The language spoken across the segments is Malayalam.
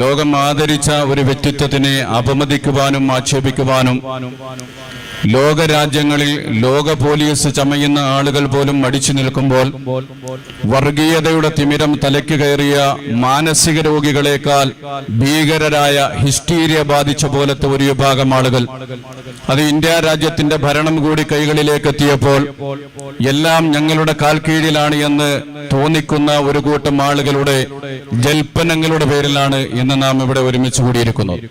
ലോകം ആദരിച്ച ഒരു വ്യക്തിത്വത്തിനെ അപമതിക്കുവാനും ആക്ഷേപിക്കുവാനും ലോകരാജ്യങ്ങളിൽ ലോക പോലീസ് ചമയുന്ന ആളുകൾ പോലും മടിച്ചു നിൽക്കുമ്പോൾ വർഗീയതയുടെ തിമിരം തലയ്ക്ക് കയറിയ മാനസിക രോഗികളെക്കാൾ ഭീകരരായ ഹിസ്റ്റീരിയ ബാധിച്ച പോലത്തെ ഒരു വിഭാഗം ആളുകൾ അത് ഇന്ത്യ രാജ്യത്തിന്റെ ഭരണം കൂടി കൈകളിലേക്ക് എത്തിയപ്പോൾ എല്ലാം ഞങ്ങളുടെ കാൽക്കീഴിലാണ് എന്ന് തോന്നിക്കുന്ന ഒരു കൂട്ടം ആളുകളുടെ ജൽപ്പനങ്ങളുടെ പേരിലാണ് ഇന്ന് നാം ഇവിടെ ഒരുമിച്ച് കൂടിയിരിക്കുന്നത്.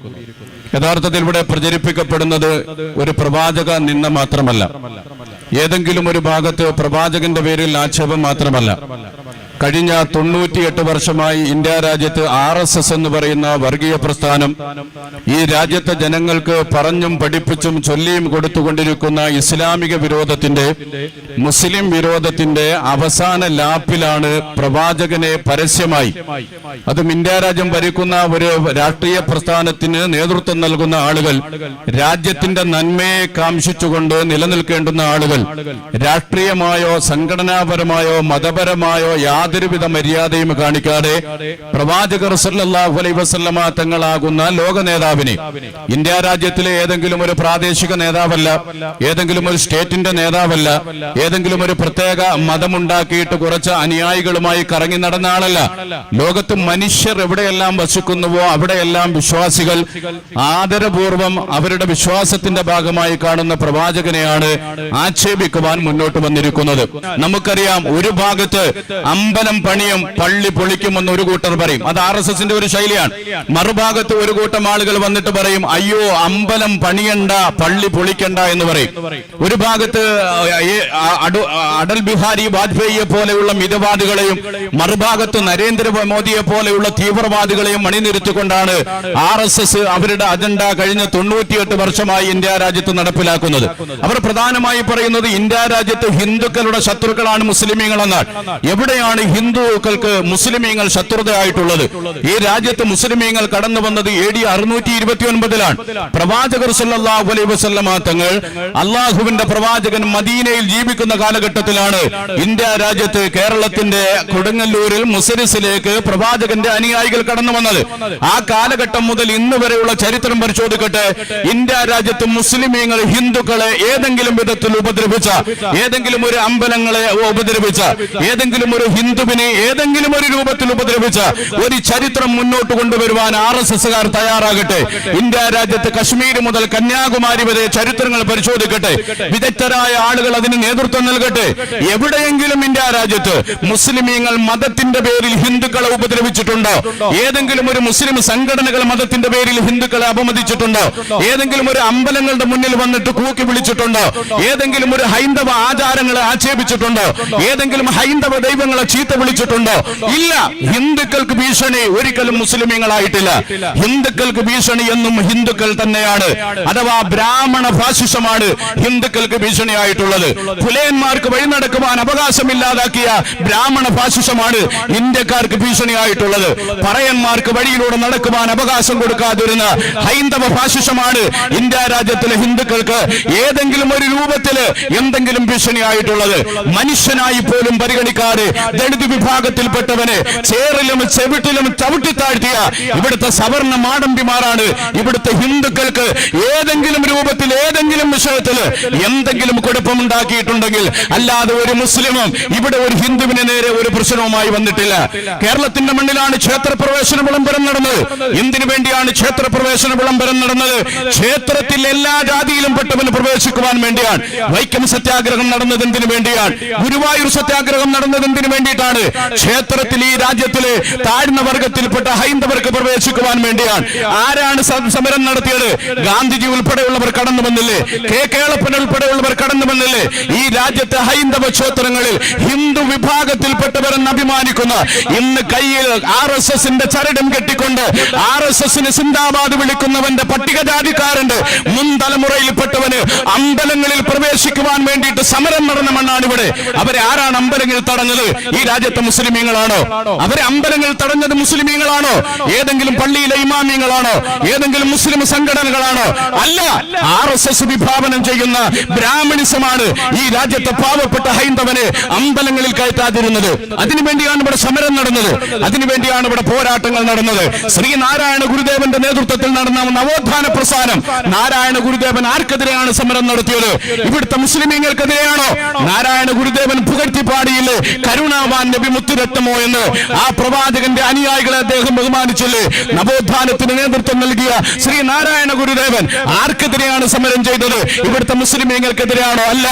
യഥാർത്ഥത്തിൽ ഇവിടെ പ്രചരിപ്പിക്കപ്പെടുന്നത് ഒരു പ്രവാചക നിന്ന മാത്രമല്ല, ഏതെങ്കിലും ഒരു ഭാഗത്ത് പ്രവാചകന്റെ പേരിൽ ആക്ഷേപം മാത്രമല്ല. കഴിഞ്ഞ 98 വർഷമായി ഇന്ത്യ രാജ്യത്ത് RSS എന്ന് പറയുന്ന വർഗീയ പ്രസ്ഥാനം ഈ രാജ്യത്തെ ജനങ്ങൾക്ക് പറഞ്ഞും പഠിപ്പിച്ചും ചൊല്ലിയും കൊടുത്തുകൊണ്ടിരിക്കുന്ന ഇസ്ലാമിക വിരോധത്തിന്റെ, മുസ്ലിം വിരോധത്തിന്റെ അവസാന ലാപ്പിലാണ് പ്രവാചകനെ പരസ്യമായി, അതും ഇന്ത്യ രാജ്യം ഭരിക്കുന്ന ഒരു രാഷ്ട്രീയ പ്രസ്ഥാനത്തിന് നേതൃത്വം നൽകുന്ന ആളുകൾ, രാജ്യത്തിന്റെ നന്മയെ കാംക്ഷിച്ചുകൊണ്ട് നിലനിൽക്കേണ്ടുന്ന ആളുകൾ, രാഷ്ട്രീയമായോ സംഘടനാപരമായോ മതപരമായോ യാതൊരുവിധ മര്യാദയും കാണിക്കാതെ പ്രവാചകർ സല്ലല്ലാഹു അലൈഹി വസല്ലമ തങ്ങളാകുന്ന ലോക നേതാവിനെ, ഇന്ത്യ രാജ്യത്തിലെ ഏതെങ്കിലും ഒരു പ്രാദേശിക നേതാവല്ല, ഏതെങ്കിലും ഒരു സ്റ്റേറ്റിന്റെ നേതാവല്ല, ഏതെങ്കിലും ഒരു പ്രത്യേക മതമുണ്ടാക്കിയിട്ട് കുറച്ച് അനുയായികളുമായി കറങ്ങി നടന്ന ആളല്ല. ലോകത്ത് മനുഷ്യർ എവിടെയെല്ലാം വസിക്കുന്നുവോ അവിടെയെല്ലാം വിശ്വാസികൾ ആദരപൂർവം അവരുടെ വിശ്വാസത്തിന്റെ ഭാഗമായി കാണുന്ന പ്രവാചകനെയാണ് ആക്ഷേപിക്കുവാൻ മുന്നോട്ട് വന്നിരിക്കുന്നത്. നമുക്കറിയാം, ഒരു ഭാഗത്ത് അമ്പലം പണിയും പള്ളി പൊളിക്കുമെന്ന് ഒരു കൂട്ടർ പറയും, അത് RSSന്റെ ഒരു ശൈലിയാണ്. മറുഭാഗത്ത് ഒരു കൂട്ടം ആളുകൾ വന്നിട്ട് പറയും, അയ്യോ അമ്പലം പണിയണ്ട പള്ളി പൊളിക്കണ്ട എന്ന് പറയും. ഒരു ഭാഗത്ത് അടൽ ബിഹാരി വാജ്പേയിയെ പോലെയുള്ള മിതവാദികളെയും മറുഭാഗത്ത് നരേന്ദ്രമോദിയെ പോലെയുള്ള തീവ്രവാദികളെയും അണിനിരത്തിക്കൊണ്ടാണ് RSS അവരുടെ അജണ്ട കഴിഞ്ഞ 98 വർഷമായി ഇന്ത്യ രാജ്യത്ത് നടപ്പിലാക്കുന്നത്. അവർ പ്രധാനമായി പറയുന്നത് ഇന്ത്യ രാജ്യത്ത് ഹിന്ദുക്കളുടെ ശത്രുക്കളാണ് മുസ്ലിമീങ്ങൾ എന്നാണ്. എവിടെയാണ് ഹിന്ദുക്കൾക്ക് മുസ്ലിമീങ്ങൾ ശത്രുതയായിട്ടുള്ളത്? ഈ രാജ്യത്ത് മുസ്ലിമീങ്ങൾ കടന്നു വന്നത് AD 629 പ്രവാചകർ സല്ലല്ലാഹു അലൈഹി വസല്ലമ തങ്ങൾ, അള്ളാഹുവിന്റെ പ്രവാചകൻ മദീനയിൽ ജീവിക്കുന്ന കാലഘട്ടത്തിലാണ് ഇന്ത്യ രാജ്യത്ത് കേരളത്തിന്റെ കൊടുങ്ങല്ലൂരിൽ മുസരിസിലേക്ക് പ്രവാചകന്റെ അനുയായികൾ കടന്നു വന്നത്. ആ കാലഘട്ടം മുതൽ ഇന്ന് വരെയുള്ള ചരിത്രം പരിശോധിക്കട്ടെ, ഇന്ത്യ രാജ്യത്ത് മുസ്ലിമീങ്ങൾ ഹിന്ദുക്കളെ ഏതെങ്കിലും വിധത്തിൽ ഉപദ്രവിച്ച, ഏതെങ്കിലും ഒരു അമ്പലങ്ങളെ ഉപദ്രവിച്ച, ഏതെങ്കിലും ഒരു ഹിന്ദുവിനെ ഏതെങ്കിലും ഒരു രൂപത്തിൽ ഉപദ്രവിച്ച ഒരു ചരിത്രം മുന്നോട്ട് കൊണ്ടുവരുവാൻ RSSകാർ തയ്യാറാകട്ടെ. ഇന്ത്യ രാജ്യത്ത് കശ്മീർ മുതൽ കന്യാകുമാരി വരെ ചരിത്രങ്ങൾ പരിശോധിക്കട്ടെ, വിദഗ്ധരായ ആളുകൾ അതിന് നേതൃത്വം നൽകട്ടെ. എവിടെയെങ്കിലും ഇന്ത്യ രാജ്യത്ത് മുസ്ലിമീങ്ങൾ മതത്തിന്റെ പേരിൽ ഹിന്ദുക്കളെ ഉപദ്രവിച്ചിട്ടുണ്ടോ? ഏതെങ്കിലും ഒരു മുസ്ലിം സംഘടനകൾ മതത്തിന്റെ പേരിൽ ഹിന്ദുക്കളെ അപമതിച്ചിട്ടുണ്ടോ? ഏതെങ്കിലും ഒരു അമ്പലങ്ങളുടെ മുന്നിൽ വന്നിട്ട് കൂക്കി വിളിച്ചിട്ടുണ്ടോ? ഏതെങ്കിലും ഒരു ഹൈന്ദവ ആചാരങ്ങളെ ആക്ഷേപിച്ചിട്ടുണ്ടോ? ഏതെങ്കിലും ഹൈന്ദവ ദൈവങ്ങളെ ചീത്ത വിളിച്ചിട്ടുണ്ടോ? ഇല്ല. ഹിന്ദുക്കൾക്ക് ഭീഷണി ഒരിക്കലും മുസ്ലിമീങ്ങളായിട്ടില്ല. ഹിന്ദുക്കൾക്ക് ഭീഷണി എന്നും ഹിന്ദുക്കൾ തന്നെയാണ്. അഥവാ ബ്രാഹ്മണ ഫാസിസമാണ് ഹിന്ദുക്കൾക്ക് ഭീഷണിയായിട്ടുള്ളത്. പുലയന്മാർക്ക് വഴി നടക്കുവാൻ അവകാശമില്ലാതാക്കിയ ബ്രാഹ്മണ ഫാസിസമാണ് ഇന്ത്യക്കാർക്ക് ഭീഷണിയായിട്ടുള്ളത്. പറയന്മാർക്ക് വഴിയിലൂടെ നടക്കുവാൻ അവകാശം കൊടുക്കാതിരുന്ന ഹൈന്ദവ ഫാസിസമാണ് ഇന്ത്യ രാജ്യത്തിലെ ഹിന്ദുക്കൾക്ക് ഏതെങ്കിലും ഒരു രൂപത്തിൽ എന്തെങ്കിലും ഭീഷണിയായിട്ടുള്ളത്. മനുഷ്യനായി പോലും പരിഗണിക്കാതെ ദളിത് വിഭാഗത്തിൽപ്പെട്ടവനെ ചേറിലും ചെവിട്ടിലും ചവിട്ടിത്താഴ്ത്തിയ ഇവിടുത്തെ സവർണ മാടമ്പിമാരാണ് ഇവിടുത്തെ ഹിന്ദുക്കൾക്ക് ഏതെങ്കിലും രൂപത്തിൽ ഏതെങ്കിലും വിഷയത്തിൽ എന്തെങ്കിലും കുഴപ്പമുണ്ടാക്കിയിട്ടുണ്ടെങ്കിൽ. അല്ലാതെ ഒരു മുസ്ലിമും ഇവിടെ ഒരു ഹിന്ദുവിന് നേരെ ഒരു പ്രശ്നവുമായി വന്നിട്ടില്ല. കേരളത്തിന്റെ മണ്ണിലാണ് ക്ഷേത്രപ്രവേശന വിളംബരം നടന്നത്. എന്തിനു വേണ്ടിയാണ് ക്ഷേത്രപ്രവേശന വിളംബരം നടന്നത്? ക്ഷേത്രത്തിൽ എല്ലാ ജാതിയിലും പെട്ടവന് പ്രവേശിക്കുവാൻ വേണ്ടിയാണ്. വൈക്കം സത്യാഗ്രഹം നടന്നത് എന്തിനു വേണ്ടിയാണ്? ഗുരുവായൂർ സത്യാഗ്രഹം നടന്നത് എന്തിനു വേണ്ടിയിട്ടാണ്? ക്ഷേത്രത്തിൽ ഈ രാജ്യത്തിലെ താഴ്ന്ന വർഗത്തിൽപ്പെട്ട ഹൈന്ദവർക്ക് പ്രവേശിക്കുവാൻ വേണ്ടിയാണ്. ആരാണ് സമരം നടത്തിയത്? ഗാന്ധിജി ഉൾപ്പെടെയുള്ളവർ കടന്നു വന്നില്ലേ? കേളപ്പൻ ഉൾപ്പെടെയുള്ളവർ കടന്നു വന്നില്ലേ? ഈ രാജ്യത്തെ ഹൈന്ദവ ക്ഷേത്രങ്ങളിൽ ഹിന്ദു വിഭാഗത്തിൽപ്പെട്ടവരെന്ന് അഭിമാനിക്കുന്ന ഇന്ന് കയ്യിൽ RSSന്റെ ചരടും കെട്ടിക്കൊണ്ട് RSSന് സിന്ദാബാദ് വിളിക്കുന്നവന്റെ പട്ടികജാതിക്കാരന്റെ മുൻ തലമുറയിൽപ്പെട്ടവന് അമ്പലങ്ങളിൽ പ്രവേശിക്കുവാൻ വേണ്ടിയിട്ട് സമരം നടന്ന മണ്ണാണ് ഇവിടെ. അവരെ ആരാണ് അമ്പലങ്ങളിൽ തടഞ്ഞത്? ഈ രാജ്യത്തെ മുസ്ലിമീങ്ങളാണോ? അവരെ അമ്പലങ്ങൾ തടഞ്ഞത് മുസ്ലിമീങ്ങളാണോ? ഏതെങ്കിലും പള്ളിയിലെ ഇമാമിങ്ങളാണോ? ഏതെങ്കിലും മുസ്ലിം സംഘടനകളാണോ? അല്ല, RSS വിഭാവനം ചെയ്യുന്ന ബ്രാഹ്മണിസമാണ് ഈ രാജ്യത്തെ പാവപ്പെട്ട ഹൈന്ദവനെ അമ്പലങ്ങളിൽ കയറ്റാതിരുന്നത്. അതിനുവേണ്ടിയാണ് ഇവിടെ സമരം നടന്നത്, അതിനുവേണ്ടിയാണ് ഇവിടെ പോരാട്ടങ്ങൾ നടന്നത്. ശ്രീനാരായണ ഗുരുദേവന്റെ നേതൃത്വത്തിൽ നടന്ന നവോത്ഥാന പ്രസ്ഥാനം, നാരായണ ഗുരുദേവൻ ആർക്കെതിരെയാണ് സമരം നടത്തിയത്? ഇവിടുത്തെ മുസ്ലിമീങ്ങൾക്കെതിരെയാണോ? നാരായണ ഗുരുദേവൻ പുകഴ്ത്തിപ്പാടിയില്ലേ കരുണാവാൻ നബി മുത്തുരത്നമോ എന്ന്? ആ പ്രവാചകന്റെ അനുയായികളെ അദ്ദേഹം ബഹുമാനിച്ചില്ലേ? നവോത്ഥാനത്തിന് നേതൃത്വം നൽകിയ ശ്രീനാരായണ ഗുരുദേവൻ ആർക്കെതിരെയാണ് സമരം ചെയ്തത്? ഇവിടുത്തെ മുസ്ലിമീങ്ങൾക്കെതിരെയാണോ? അല്ല,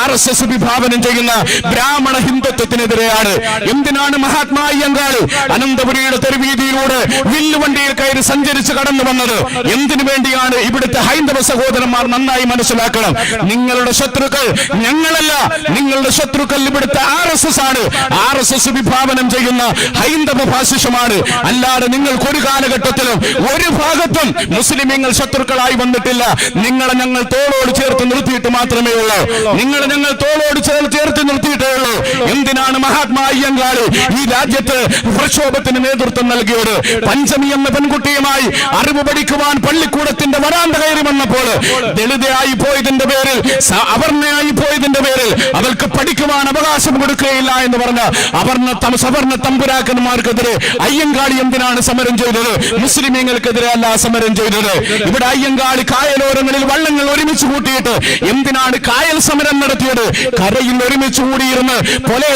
RSS വിഭാവനം ചെയ്യുന്ന ബ്രാഹ്മണ ഹിന്ദുത്വത്തിനെതിരെയാണ്. എന്തിനാണ് മഹാത്മാ അയ്യങ്കാളി അനന്തപുരിയുടെ തെരുവീതിയിലൂടെ വില്ലുവണ്ടിയിൽ കയറി സഞ്ചരിച്ച് കടന്നു വന്നത്? എന്തിനു വേണ്ടിയാണ്? ഇവിടുത്തെ ഹൈന്ദവ സഹോദരന്മാർ നന്നായി മനസ്സിലാക്കണം. നിങ്ങളുടെ ശത്രുക്കൾ ഞങ്ങളല്ല, നിങ്ങളുടെ ശത്രുക്കൾ ഇവിടുത്തെ RSS ആണ്. RSS വിഭാവനം ചെയ്യുന്ന ഹൈന്ദവ ഫാസിസമാണ്. അല്ലാതെ നിങ്ങൾക്ക് ഒരു കാലഘട്ടത്തിലും ഒരു ഭാഗത്തും മുസ്ലിമീങ്ങൾ ശത്രുക്കളായി വന്നിട്ടില്ല. നിങ്ങളെ ഞങ്ങൾ തോളോട് ചേർത്ത് നിർത്തിയിട്ട് മാത്രമേ ഉള്ളൂ. നിങ്ങളെ ഞങ്ങൾ തോളോട് ചേർത്ത് നിർത്തിയിട്ടേ ഉള്ളൂ. എന്തിനാണ് മഹാത്മാ അയ്യങ്കാളി ഈ രാജ്യത്ത് പ്രക്ഷോഭത്തിന് നേതൃത്വം നൽകിയത്? പഞ്ചമി എന്ന പെൺകുട്ടിയുമായി അറിവ് പഠിക്കുവാൻ പള്ളിക്കൂടത്തിന്റെ വരാന്ത കയറി വന്നപ്പോൾ ദളിതയായി പോയതിന്റെ പേരിൽ, അവർണയായി പോയതിന്റെ പേരിൽ അവൾക്ക് പഠിക്കുവാൻ അവകാശം കൊടുക്കുകയില്ല എന്ന് പറഞ്ഞ സവർണ തമ്പുരാക്കന്മാർക്കെതിരെ അയ്യങ്കാളി എന്തിനാണ് സമരം ചെയ്തത്? മുസ്ലിമീങ്ങൾക്കെതിരെ അല്ല സമരം ചെയ്തത്. ഇവിടെ അയ്യങ്കാളി കായലോരങ്ങളിൽ വള്ളങ്ങൾ ഒരുമിച്ച് കൂട്ടിയിട്ട് എന്തിനാണ് കായൽ സമരം നടത്തിയത്? കരയിൽ ഒരുമിച്ച് കൂടിയിരുന്ന് പോലെ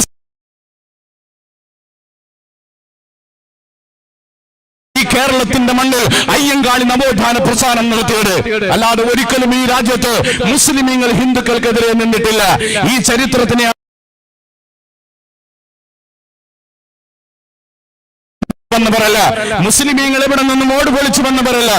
കേരളത്തിന്റെ മണ്ണിൽ അയ്യങ്കാളി നവോത്ഥാന പ്രസ്ഥാനം നടത്തിയത്. അല്ലാതെ ഒരിക്കലും ഈ രാജ്യത്ത് മുസ്ലിമീങ്ങൾ ഹിന്ദുക്കൾക്കെതിരെ നിന്നിട്ടില്ല. ഈ ചരിത്രത്തിനെ വന്നവരല്ല, മുസ്ലിമീങ്ങൾ ഇവിടെ നിന്നും ഓട് പൊളിച്ചു വന്നവരല്ല.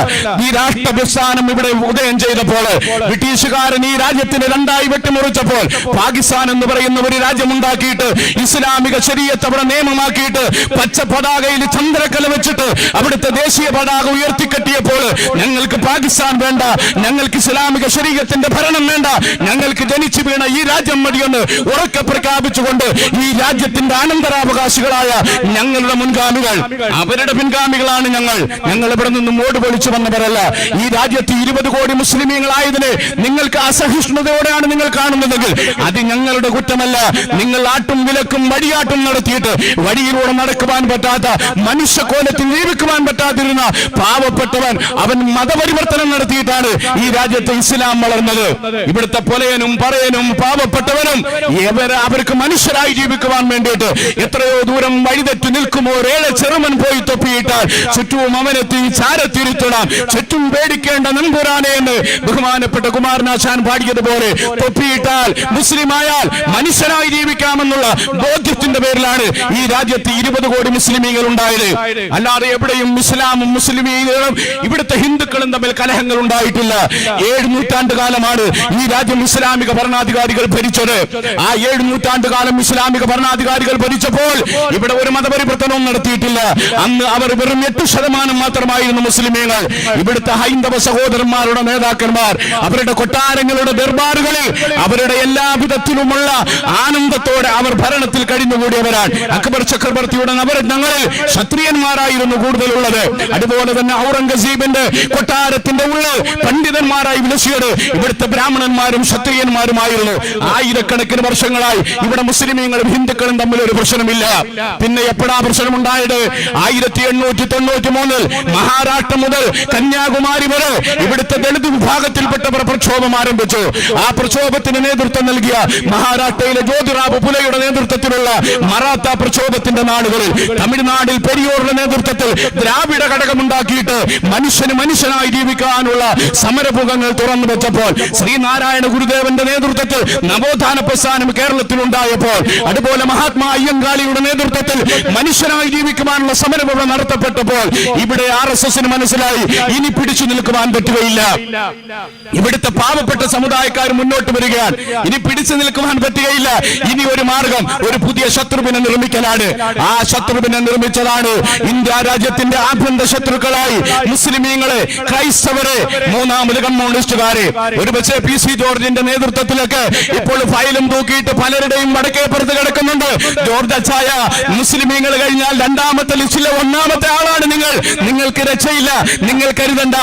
ഈ രാഷ്ട്രപ്രസ്ഥാനം ഇവിടെ ഉദയം ചെയ്തപ്പോൾ, ബ്രിട്ടീഷുകാരൻ ഈ രാജ്യത്തിന് രണ്ടായി വെട്ടിമുറിച്ചപ്പോൾ, പാകിസ്ഥാൻ എന്ന് പറയുന്ന ഒരു രാജ്യമുണ്ടാക്കിയിട്ട് ഇസ്ലാമിക ശരീഅത്ത് അവിടെ നിയമമാക്കിയിട്ട് പച്ച പതാകയിൽ ചന്ദ്രക്കല വെച്ചിട്ട് അവിടുത്തെ ദേശീയ പതാക ഉയർത്തിക്കെട്ടിയപ്പോൾ ഞങ്ങൾക്ക് പാകിസ്ഥാൻ വേണ്ട, ഞങ്ങൾക്ക് ഇസ്ലാമിക ശരീഅത്തിന്റെ ഭരണം വേണ്ട, ഞങ്ങൾക്ക് ജനിച്ചു വീണ ഈ രാജ്യം മതിയെന്ന് ഉറക്കെ പ്രഖ്യാപിച്ചുകൊണ്ട് ഈ രാജ്യത്തിന്റെ അനന്തരാവകാശികളായ ഞങ്ങളുടെ മുൻഗാമികൾ, അവരുടെ പിൻഗാമികളാണ് ഞങ്ങൾ. ഇവിടെ നിന്നും ഓട് പൊളിച്ചു വന്നവരല്ല. ഈ രാജ്യത്ത് 20 കോടി മുസ്ലിമീങ്ങളായതിനെ നിങ്ങൾക്ക് അസഹിഷ്ണുതയോടെയാണ് നിങ്ങൾ കാണുന്നതെങ്കിൽ അത് ഞങ്ങളുടെ കുറ്റമല്ല. നിങ്ങൾ ആട്ടും വിലക്കും വഴിയാട്ടും നടത്തിയിട്ട് വഴിയിലൂടെ നടക്കുവാൻ പറ്റാത്ത, മനുഷ്യക്കോലത്തിൽ ജീവിക്കുവാൻ പറ്റാതിരുന്ന പാവപ്പെട്ടവൻ അവൻ മതപരിവർത്തനം നടത്തിയിട്ടാണ് ഈ രാജ്യത്ത് ഇസ്ലാം വളർന്നത്. ഇവിടുത്തെ പൊലയനും പറയനും പാവപ്പെട്ടവനും അവർക്ക് മനുഷ്യരായി ജീവിക്കുവാൻ വേണ്ടിയിട്ട് എത്രയോ ദൂരം വഴിതെറ്റി നിൽക്കുമോ ചെറുമൻ പോയി തൊപ്പിയിട്ടാൽ ചുറ്റും അവനെത്തി ചാരത്തിരുത്തണം, ചുറ്റും പേടിക്കേണ്ട നമ്പുരാനെ എന്ന് ബഹുമാനപ്പെട്ട കുമാരനാശാൻ പാടിയതുപോലെ തൊപ്പിയിട്ടാൽ മുസ്ലിമായാൽ മനുഷ്യനായി ജീവിക്കാമെന്നുള്ള ബോധ്യത്തിന്റെ പേരിലാണ് ഈ രാജ്യത്ത് 20 കോടി മുസ്ലിമീങ്ങൾ ഉണ്ടായത്. അല്ലാതെ എവിടെയും ഇസ്ലാമും മുസ്ലിമീങ്ങളും ഇവിടുത്തെ ഹിന്ദുക്കളും തമ്മിൽ കലഹങ്ങൾ ഉണ്ടായിട്ടില്ല. 7 നൂറ്റാണ്ട് കാലമാണ് ഈ രാജ്യം ഇസ്ലാമിക ഭരണാധികാരികൾ ഭരിച്ചത്. ആ 7 നൂറ്റാണ്ട് കാലം ഇസ്ലാമിക ഭരണാധികാരികൾ ഭരിച്ചപ്പോൾ ഇവിടെ ഒരു മതപരിവർത്തനവും നടത്തിയിട്ടില്ല. അന്ന് അവർ വെറും 8% മാത്രമായിരുന്നു മുസ്ലിമീങ്ങൾ. ഇവിടുത്തെ ഹൈന്ദവ സഹോദരന്മാരുടെ നേതാക്കന്മാർ അവരുടെ കൊട്ടാരങ്ങളുടെ ദർബാറുകളിൽ അവരുടെ എല്ലാ വിധത്തിലുമുള്ള ആനന്ദത്തോടെ അവർ ഭരണത്തിൽ കഴിഞ്ഞുകൂടിയവരാണ്. അക്ബർ ചക്രവർത്തിയുടെ നവരത്നങ്ങളിൽ ക്ഷത്രിയന്മാരായിരുന്നു കൂടുതലുള്ളത്. അതുപോലെ തന്നെ ഔറംഗസീബിന്റെ കൊട്ടാരത്തിന്റെ ഉള്ളിൽ പണ്ഡിതന്മാരായി വിലസിയത് ഇവിടുത്തെ ബ്രാഹ്മണന്മാരും ക്ഷത്രിയന്മാരുമായിരുന്നു. ആയിരക്കണക്കിന് വർഷങ്ങളായി ഇവിടെ മുസ്ലിമീങ്ങളും ഹിന്ദുക്കളും തമ്മിൽ ഒരു പ്രശ്നമില്ല. പിന്നെ എപ്പോഴാ പ്രശ്നമുണ്ടായത്? 1893 മഹാരാഷ്ട്ര മുതൽ കന്യാകുമാരി വരെ ഇവിടുത്തെ ദളിത് വിഭാഗത്തിൽപ്പെട്ടവർ പ്രക്ഷോഭം ആരംഭിച്ചു. ആ പ്രക്ഷോഭത്തിന് നേതൃത്വം നൽകിയ മഹാരാഷ്ട്രയിലെ ജ്യോതിറാവ് പുലയുടെ നേതൃത്വത്തിലുള്ള മറാത്ത പ്രക്ഷോഭത്തിന്റെ നാടുകളിൽ തമിഴ്നാട്ടിൽ പെരിയോറിന്റെ നേതൃത്വത്തിൽ ദ്രാവിഡ ഘടകമുണ്ടാക്കിയിട്ട് മനുഷ്യനായി ജീവിക്കാനുള്ള സമരമുഖങ്ങൾ തുറന്നു വെച്ചപ്പോൾ, ശ്രീനാരായണ ഗുരുദേവന്റെ നേതൃത്വത്തിൽ നവോത്ഥാന പ്രസ്ഥാനം കേരളത്തിൽ ഉണ്ടായപ്പോൾ, അതുപോലെ മഹാത്മാ അയ്യങ്കാളിയുടെ നേതൃത്വത്തിൽ മനുഷ്യനായി ജീവിക്കുവാനുള്ള സമര പ്രസ്ഥാനം ഇവിടെ നടത്തപ്പെട്ടപ്പോൾ ഇവിടെ RSSന് മനസ്സിലായി ഇനി പിടിച്ചു നിൽക്കുവാൻ പറ്റുകയില്ല. ഇവിടുത്തെ പാവപ്പെട്ട സമുദായക്കാർ മുന്നോട്ട് വരികയാണ്. ഇനി പിടിച്ചു നിൽക്കുവാൻ പറ്റുകയില്ല. ഇനി ഒരു മാർഗം, ഒരു പുതിയ ശത്രുവിനെ നിർമ്മിക്കലാണ്. ആ ശത്രുവിനെ നിർമ്മിച്ചതാണ് ഇന്ത്യ രാജ്യത്തിന്റെ ആഭ്യന്തര ശത്രുക്കളായി മുസ്ലിമീങ്ങളെ, ക്രൈസ്തവരെ, മൂന്നാമത് കമ്മ്യൂണിസ്റ്റുകാരെ. ഒരുപക്ഷെ PC ജോർജിന്റെ നേതൃത്വത്തിലൊക്കെ ഇപ്പോൾ ഫയലും തൂക്കിയിട്ട് പലരുടെയും വടക്കേപ്പുറത്ത് കിടക്കുന്നുണ്ട്. ജോർജ് അച്ചായ മുസ്ലിമീങ്ങൾ കഴിഞ്ഞാൽ രണ്ടാമത്തെ ലിസ്റ്റിലെ ഒന്നാമത്തെ ആളാണ് നിങ്ങൾ. നിങ്ങൾക്ക് രക്ഷയില്ല. നിങ്ങൾ കരുതണ്ട,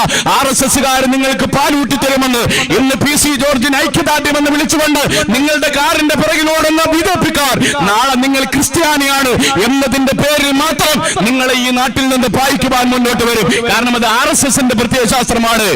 RSSകാർ നിങ്ങൾക്ക് പാലൂട്ടി തരുമെന്ന്. ഇന്ന് PC ജോർജിന് ഐക്യദാർഢ്യമെന്ന് വിളിച്ചുകൊണ്ട് നിങ്ങളുടെ കാറിന്റെ പിറകിലോടുന്ന BJPക്കാർ നാളെ നിങ്ങൾ ക്രിസ്ത്യാനിയാണ് എന്നതിന്റെ പേരിൽ മാത്രം നിങ്ങളെ ഈ നാട്ടിൽ നിന്ന് പായിക്കുവാൻ മുന്നോട്ട് വരും. കാരണം അത് RSSന്റെ പ്രത്യയശാസ്ത്രമാണ്.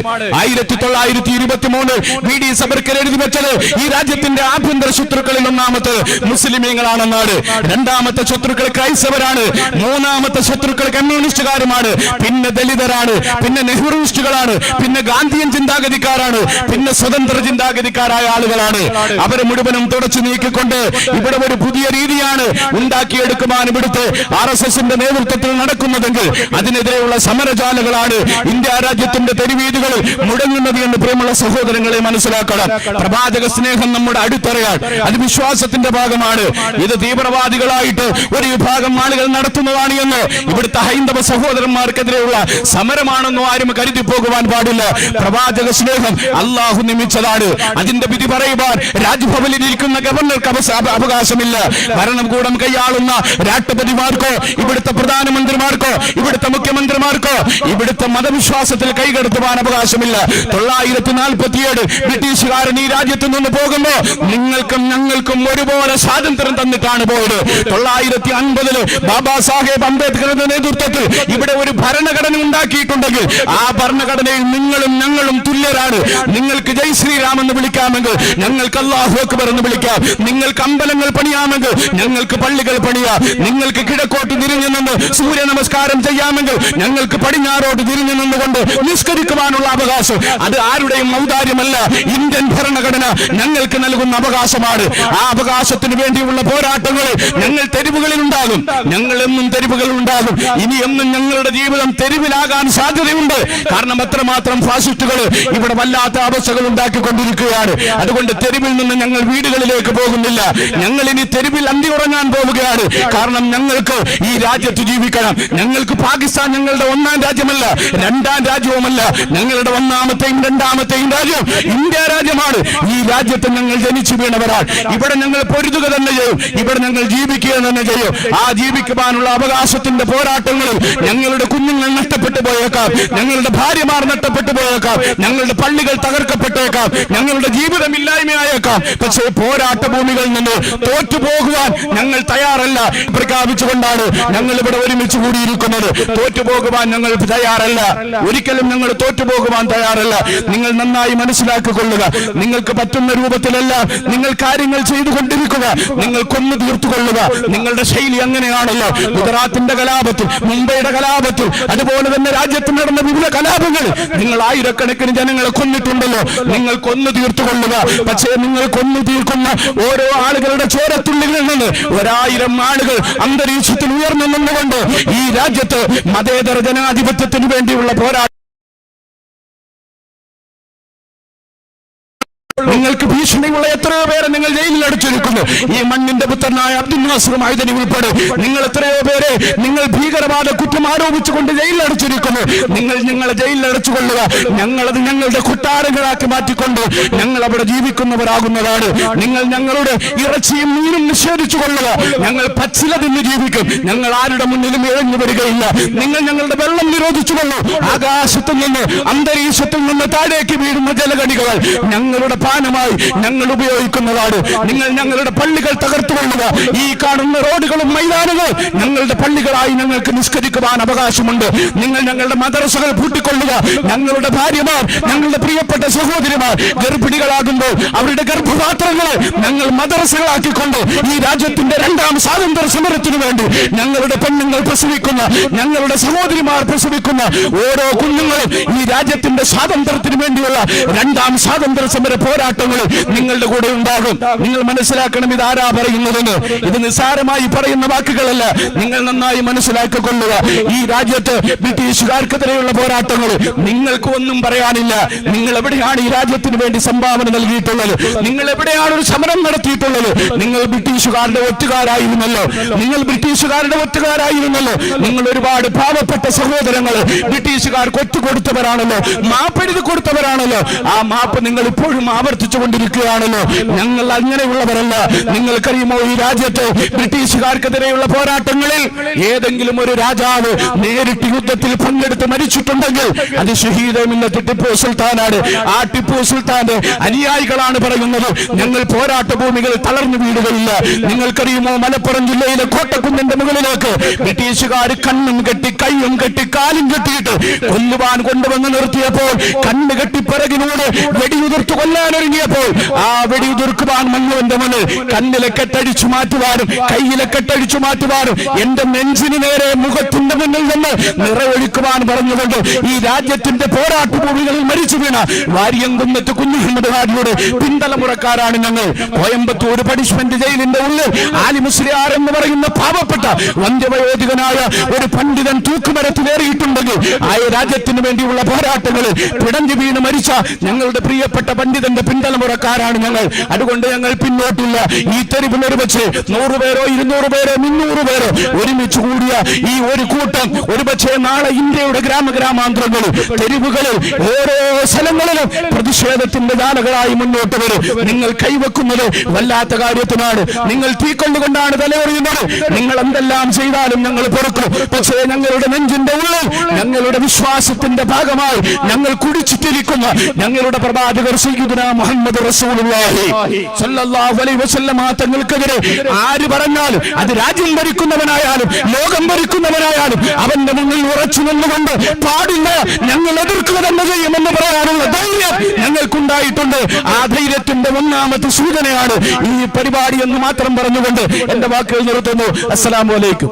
1923 VD സബർക്കർ എഴുതി വെച്ചത് ഈ രാജ്യത്തിന്റെ ആഭ്യന്തര ശത്രുക്കളിൽ ഒന്നാമത്തെ മുസ്ലിമീങ്ങളാണെന്നാണ്. രണ്ടാമത്തെ ശത്രുക്കൾ ക്രൈസ്തവരാണ്. മൂന്നാമത്തെ ശത്രുക്കൾ കമ്മ്യൂണിസ്റ്റുകാരുമാണ്. പിന്നെ ദലിതരാണ്. പിന്നെ നെഹ്റുയിസ്റ്റുകളാണ്. പിന്നെ ഗാന്ധിയൻ ചിന്താഗതിക്കാരാണ്. പിന്നെ സ്വതന്ത്ര ചിന്താഗതിക്കാരായ ആളുകളാണ്. അവരെ മുഴുവനും തുടച്ചു നീക്കിക്കൊണ്ട് ഇവിടെ ഒരു പുതിയ രീതിയാണ് ഉണ്ടാക്കിയെടുക്കുവാൻ ഇവിടുത്തെ RSSന്റെ നേതൃത്വത്തിൽ നടക്കുന്നതെങ്കിൽ അതിനെതിരെയുള്ള സമരജാലകളാണ് ഇന്ത്യ രാജ്യത്തിന്റെ തെരുവീതികളിൽ മുടങ്ങുന്നത് എന്ന് പ്രിയമുള്ള സഹോദരങ്ങളെ മനസ്സിലാക്കണം. പ്രവാചക സ്നേഹം നമ്മുടെ അടിത്തറയാണ്. അത് വിശ്വാസത്തിന്റെ ഭാഗമാണ്. ഇത് തീവ്രവാദികളായിട്ട് ഒരു വിഭാഗം ആളുകൾ നടത്തുന്നതാണ് എന്ന് ഇവിടുത്തെ ഹൈന്ദവ സഹോദരന്മാർക്കെതിരെയുള്ള സമരമാണെന്നോ ആരും കരുതി പോകുവാൻ പാടില്ല. പ്രവാചക സ്നേഹം അള്ളാഹു നിയമിച്ചതാണ്. അതിന്റെ വിധി പറയുവാൻ രാജ്ഭവനിൽ ഇരിക്കുന്ന ഗവർണർക്ക് അവകാശമില്ല. ഭരണകൂടം കൈയാളുന്ന രാഷ്ട്രപതിമാർക്കോ ഇവിടുത്തെ പ്രധാനമന്ത്രിമാർക്കോ ഇവിടുത്തെ മുഖ്യമന്ത്രിമാർക്കോ ഇവിടുത്തെ മതവിശ്വാസത്തിൽ കൈകടത്തുവാൻ അവകാശമില്ല. 947 ബ്രിട്ടീഷുകാരൻ ഈ രാജ്യത്ത് നിന്ന് പോകുമ്പോ നിങ്ങൾക്കും ഞങ്ങൾക്കും ഒരുപോലെ സ്വാതന്ത്ര്യം തന്നിട്ടാണ് പോയത്. 950 ബാബാ സാഹേബ് അംബേദ്കറുടെ നേതൃത്വത്തിൽ ഇവിടെ ഒരു ഭരണഘടന ഉണ്ടാക്കിയിട്ടുണ്ടെങ്കിൽ ആ ഭരണഘടനയിൽ നിങ്ങളും ഞങ്ങളും തുല്യരാണ്. നിങ്ങൾക്ക് ജയ് ശ്രീറാം എന്ന് വിളിക്കാമെങ്കിൽ ഞങ്ങൾക്ക് അല്ലാഹു അക്ബർ എന്ന് വിളിക്കാം. നിങ്ങൾക്ക് അമ്പലങ്ങൾ പണിയാമെങ്കിൽ ഞങ്ങൾക്ക് പള്ളികൾ പണിയാം. നിങ്ങൾക്ക് കിഴക്കോട്ട് തിരിഞ്ഞു നിന്ന് സൂര്യ നമസ്കാരം ചെയ്യാമെങ്കിൽ ഞങ്ങൾക്ക് പടിഞ്ഞാറോട്ട് തിരിഞ്ഞു നിന്നുകൊണ്ട് നിസ്കരിക്കുവാനുള്ള അവകാശം അത് ആരുടെയും ഔദാര്യമല്ല. ഇന്ത്യൻ ഭരണഘടന ഞങ്ങൾക്ക് നൽകുന്ന അവകാശമാണ്. ആ അവകാശത്തിന് വേണ്ടിയുള്ള പോരാട്ടങ്ങളിൽ ഞങ്ങൾ തെരുവുകളിൽ ഉണ്ടാകും. ഞങ്ങൾ എന്നും തെരുവുകളിൽ ഉണ്ടാകും. ഇനി എന്നും ഞങ്ങളുടെ ജീവിതം തെരുവിലാകാൻ സാധ്യതയുണ്ട്. കാരണം അത്രമാത്രം ഫാസിസ്റ്റുകൾ ഇവിടെ വല്ലാത്ത അവസ്ഥകൾ ഉണ്ടാക്കിക്കൊണ്ടിരിക്കുകയാണ്. അതുകൊണ്ട് തെരുവിൽ നിന്ന് ഞങ്ങൾ വീടുകളിലേക്ക് പോകുന്നില്ല. ഞങ്ങൾ ഇനി തെരുവിൽ അന്തി ഉറങ്ങാൻ പോവുകയാണ്. കാരണം ഞങ്ങൾക്ക് ഈ രാജ്യത്ത് ജീവിക്കണം. ഞങ്ങൾക്ക് പാകിസ്ഥാൻ ഞങ്ങളുടെ ഒന്നാം രാജ്യമല്ല, രണ്ടാം രാജ്യവുമല്ല. ഞങ്ങളുടെ ഒന്നാമത്തെയും രണ്ടാമത്തെയും രാജ്യം ഇന്ത്യ രാജ്യമാണ്. ഈ രാജ്യത്ത് ഞങ്ങൾ ജനിച്ചു വീണവരാണ്. ഇവിടെ ഞങ്ങൾ പൊരുതുക തന്നെ ചെയ്യും. ഇവിടെ ഞങ്ങൾ ജീവിക്കുക തന്നെ ചെയ്യും. ആ ജീവിക്കുവാനുള്ള അവകാശത്തിന്റെ പോരാട്ടങ്ങളിൽ ഞങ്ങളുടെ കുഞ്ഞുങ്ങൾ നഷ്ടപ്പെട്ടു പോയേക്കാം. ഞങ്ങളുടെ ഭാര്യമാർ നഷ്ടപ്പെട്ടു പോയേക്കാം. ഞങ്ങളുടെ പള്ളികൾ തകർക്കപ്പെട്ടേക്കാം. ഞങ്ങളുടെ ജീവിതമില്ലായ്മയായേക്കാം. പക്ഷേ പോരാട്ട ഭൂമികളിൽ നിന്ന് തോറ്റുപോകുവാൻ ഞങ്ങൾ തയ്യാറല്ല പ്രഖ്യാപിച്ചുകൊണ്ടാണ് ഞങ്ങൾ ഇവിടെ ഒരുമിച്ച് കൂടിയിരിക്കുന്നത്. തോറ്റുപോകുവാൻ ഞങ്ങൾ തയ്യാറല്ല. ഒരിക്കലും ഞങ്ങൾ തോറ്റുപോകുവാൻ തയ്യാറല്ല. നിങ്ങൾ നന്നായി മനസ്സിലാക്കിക്കൊള്ളുക. നിങ്ങൾക്ക് പറ്റുന്ന രൂപത്തിലല്ല നിങ്ങൾ കാര്യങ്ങൾ ചെയ്തുകൊണ്ടിരിക്കുക. നിങ്ങൾ കൊന്നു തീർത്തുകൊള്ളുക. നിങ്ങളുടെ ശൈലി അങ്ങനെയാണല്ലോ. ഗുജറാത്തിന്റെ കലാപത്തിൽ, മുംബൈയുടെ കലാപത്തിൽ, അതുപോലെ തന്നെ രാജ്യത്ത് നടന്ന വിവിധ കലാപങ്ങൾ നിങ്ങൾ ആയിരക്കണക്കിന് ജനങ്ങളെ കൊന്നിട്ടുണ്ടല്ലോ. നിങ്ങൾ കൊന്നു തീർത്തുകൊള്ളുക. പക്ഷേ നിങ്ങൾ കൊന്നു തീർക്കുന്ന ഓരോ ആളുകളുടെ ചോരത്തുള്ളികളിൽ നിന്ന് 1000 ആളുകൾ അന്തരീക്ഷത്തിൽ ഉയർന്നു നിന്നുകൊണ്ട് ഈ രാജ്യത്ത് മതേതര ജനാധിപത്യത്തിന് വേണ്ടിയുള്ള പോരാട്ടം നിങ്ങൾക്ക് ഭീഷണിയുള്ള എത്രയോ പേരെ നിങ്ങൾ ജയിലിൽ അടച്ചിരിക്കുന്നു. ഈ മണ്ണിന്റെ പുത്രനായ അബ്ദുൽ നാസർ മൈദനി ഉൾപ്പെടെ നിങ്ങൾ എത്രയോ പേരെ നിങ്ങൾ ഭീകരവാദ കുറ്റം ആരോപിച്ചുകൊണ്ട് ജയിലിൽ അടച്ചിരിക്കുന്നു. നിങ്ങൾ ഞങ്ങളെ ജയിലിൽ അടച്ചുകൊള്ളുക. ഞങ്ങളത് ഞങ്ങളുടെ കൊട്ടാരങ്ങളാക്കി മാറ്റിക്കൊണ്ട് ഞങ്ങൾ അവിടെ ജീവിക്കുന്നവരാകുന്നതാണ്. നിങ്ങൾ ഞങ്ങളുടെ ഇറച്ചിയും മീനും നിഷേധിച്ചു കൊള്ളുക. ഞങ്ങൾ പച്ചില തിന്ന് ജീവിക്കും. ഞങ്ങൾ ആരുടെ മുന്നിലും ഇഴഞ്ഞു വരികയില്ല. നിങ്ങൾ ഞങ്ങളുടെ വെള്ളം നിരോധിച്ചു കൊള്ളു. ആകാശത്തിൽ നിന്ന് അന്തരീക്ഷത്തിൽ നിന്ന് താഴേക്ക് വീഴുന്ന ജലഗണികൾ ഞങ്ങളുടെ പാനമായി ഞങ്ങൾ ഉപയോഗിക്കുന്നതാണ്. നിങ്ങൾ ഞങ്ങളുടെ പള്ളികൾ തകർത്തുകൊള്ളുക. ഈ കാണുന്ന റോഡുകളും മൈതാനങ്ങളും ഞങ്ങളുടെ പള്ളികളായി ഞങ്ങൾക്ക് നിസ്കരിക്കുവാൻ അവകാശമുണ്ട്. നിങ്ങൾ ഞങ്ങളുടെ മദ്രസകൾ പൂട്ടിക്കൊള്ളുക. ഞങ്ങളുടെ ഭാര്യമാർ, ഞങ്ങളുടെ പ്രിയപ്പെട്ട സഹോദരിമാർ ഗർഭിണികളാകുമ്പോൾ അവരുടെ ഗർഭപാത്രങ്ങളെ ഞങ്ങൾ മദ്രസകളാക്കിക്കൊണ്ട് ഈ രാജ്യത്തിന്റെ രണ്ടാം സ്വാതന്ത്ര്യ സമരത്തിനു വേണ്ടി ഞങ്ങളുടെ പെണ്ണുങ്ങൾ പ്രസവിക്കുന്ന, ഞങ്ങളുടെ സഹോദരിമാർ പ്രസവിക്കുന്ന ഓരോ കുഞ്ഞുങ്ങളും ഈ രാജ്യത്തിന്റെ സ്വാതന്ത്ര്യത്തിന് വേണ്ടിയുള്ള രണ്ടാം സ്വാതന്ത്ര്യ സമര പോരാട്ടങ്ങളിൽ നിങ്ങളുടെ കൂടെ ഉണ്ടാകും. നിങ്ങൾ മനസ്സിലാക്കണം ഇത് ആരാ പറയുന്നതെന്ന്. ഇത് നിസ്സാരമായി പറയുന്ന വാക്കുകളല്ല. നിങ്ങൾ നന്നായി മനസ്സിലാക്കിക്കൊള്ളുക. ഈ രാജ്യത്ത് ബ്രിട്ടീഷുകാർക്കെതിരെയുള്ള പോരാട്ടങ്ങൾ നിങ്ങൾക്ക് ഒന്നും പറയാനില്ല. നിങ്ങൾ എവിടെയാണ് ഈ രാജ്യത്തിന് വേണ്ടി സംഭാവന നൽകിയിട്ടുള്ളത്? നിങ്ങൾ എവിടെയാണ് ഒരു സമരം നടത്തിയിട്ടുള്ളത്? നിങ്ങൾ ബ്രിട്ടീഷുകാരുടെ ഒറ്റുകാരായിരുന്നല്ലോ. നിങ്ങൾ ഒരുപാട് പാവപ്പെട്ട സഹോദരങ്ങൾ ബ്രിട്ടീഷുകാർക്ക് ഒറ്റുകൊടുത്തവരാണല്ലോ, മാപ്പെഴുതി കൊടുത്തവരാണല്ലോ. ആ മാപ്പ് നിങ്ങൾ ഇപ്പോഴും ആവർത്തിച്ചു കൊണ്ടിരിക്കുകയാണല്ലോ. ഞങ്ങൾ അങ്ങനെയുള്ളവരല്ല. നിങ്ങൾക്കറിയുമോ, ഈ രാജ്യത്ത് ബ്രിട്ടീഷുകാർക്കെതിരെയുള്ള പോരാട്ടങ്ങളിൽ ഏതെങ്കിലും ഒരു രാജാവ് നേരിട്ട് യുദ്ധത്തിൽ പങ്കെടുത്ത് മരിച്ചിട്ടുണ്ടെങ്കിൽ അത് ഷഹീദ് ടിപ്പു സുൽത്താനാണ്. ആ ടിപ്പു സുൽത്താന്റെ അനുയായികളാണ് പറയുന്നത്, ഞങ്ങൾ പോരാട്ട ഭൂമികൾ തളർന്നു വീടുകളില്ല. നിങ്ങൾക്കറിയുമോ, മലപ്പുറം ജില്ലയിലെ കോട്ടക്കുന്നിന്റെ മുകളിലേക്ക് ബ്രിട്ടീഷുകാർ കണ്ണും കെട്ടി കൈയും കെട്ടി കാലും കെട്ടിയിട്ട് കൊല്ലുവാൻ കൊണ്ടുവന്ന് നിർത്തിയപ്പോൾ, കണ്ണ് കെട്ടി പിറകിലൂടെ വെടിയുതിർത്ത് കൊല്ലാനൊരുങ്ങിയപ്പോൾ ആ വെടിയുതിർക്കുവാൻ മണ്ണുവിന്റെ മുന്നിൽ കണ്ണിലെ കെട്ടടിച്ചു മാറ്റുവാനും കയ്യിലെ കെട്ടടിച്ചു മാറ്റുവാനും എന്റെ നെഞ്ചിന് നേരെ മുഖത്തിന്റെ മുന്നിൽ നിന്ന് നിറയൊഴിക്കുവാൻ പറഞ്ഞുകൊണ്ട് ഈ രാജ്യത്തിന്റെ പോരാട്ട ഭൂമികളിൽ മരിച്ചു വീണ വാര്യംകുന്നത്ത് കുഞ്ഞഹമ്മദ് ഹാജിയുടെ പിന്തലമുറക്കാരാണ് ഞങ്ങൾ. കോയമ്പത്തൂർ പണിഷ്മെന്റ് ജയിലിന്റെ ഉള്ളിൽ ആലി മുസ്ലിയാർ എന്ന് പറയുന്ന പാവപ്പെട്ട വന്ധ്യവയോധികനായ ഒരു പണ്ഡിതൻ തൂക്കുമരത്തിലേറിയിട്ടുണ്ടെങ്കിൽ ആ രാജ്യത്തിന് വേണ്ടിയുള്ള പോരാട്ടങ്ങളിൽ പിടഞ്ഞു വീണ് മരിച്ച ഞങ്ങളുടെ പ്രിയപ്പെട്ട പണ്ഡിതന്റെ പിന്തലമുറക്കാരാണ് ഞങ്ങൾ. അതുകൊണ്ട് ഞങ്ങൾ പിന്നോട്ടില്ല. ഈ തെരുവിലൊരു വെച്ച് 100 പേരോ 200 പേരോ 300 പേരോ ഒരുമിച്ച് കൂടിയ ഈ ഒരു കൂട്ടം ഒരുപക്ഷെ നാളെ ഇന്ത്യയുടെ ഗ്രാമഗ്രാമാന്തരങ്ങളിൽ തെരുവുകളിൽ ഓരോ സ്ഥലങ്ങളിലും പ്രതിഷേധത്തിന്റെ ജാലകളായി മുന്നോട്ട് വരും. നിങ്ങൾ കൈവെക്കുന്നത് വല്ലാത്ത കാര്യത്തിനാണ്. നിങ്ങൾ തീക്കൊണ്ടുകൊണ്ടാണ് തലയെറിയുന്നത്. നിങ്ങൾ എന്തെല്ലാം ചെയ്താലും ഞങ്ങൾ പൊറുക്കും. പക്ഷേ ഞങ്ങളുടെ നെഞ്ചിന്റെ ഉള്ളിൽ ഞങ്ങളുടെ വിശ്വാസത്തിന്റെ ഭാഗമായി ഞങ്ങൾ കുടിച്ചിട്ടിരിക്കുന്ന ഞങ്ങളുടെ പ്രവാചകർ സയ്യിദുനാ മുഹമ്മദ് റസൂലുള്ളാഹി സ്വല്ലല്ലാഹു അലൈഹി വസല്ലം തങ്ങൾക്കെതിരെ ആര് പറഞ്ഞാലും, അത് രാജ്യം ഭരിക്കുന്നവനായാലും ലോകം ഭരിക്കുന്നവനായാലും അവന്റെ മുന്നിൽ ഉറച്ചു നിന്നുകൊണ്ട് പാടില്ല, ഞങ്ങൾ എതിർക്കുക തന്നെ ചെയ്യുമെന്ന് പറയാനുള്ള ധൈര്യം ഞങ്ങൾക്കുണ്ടായിട്ടുണ്ട്. ആ ധൈര്യത്തിന്റെ ഒന്നാമത്തെ സൂചനയാണ് ഈ പരിപാടി എന്ന് മാത്രം പറഞ്ഞുകൊണ്ട് എന്റെ വാക്കുകൾ നിർത്തുന്നു. അസ്സലാമു അലൈക്കും.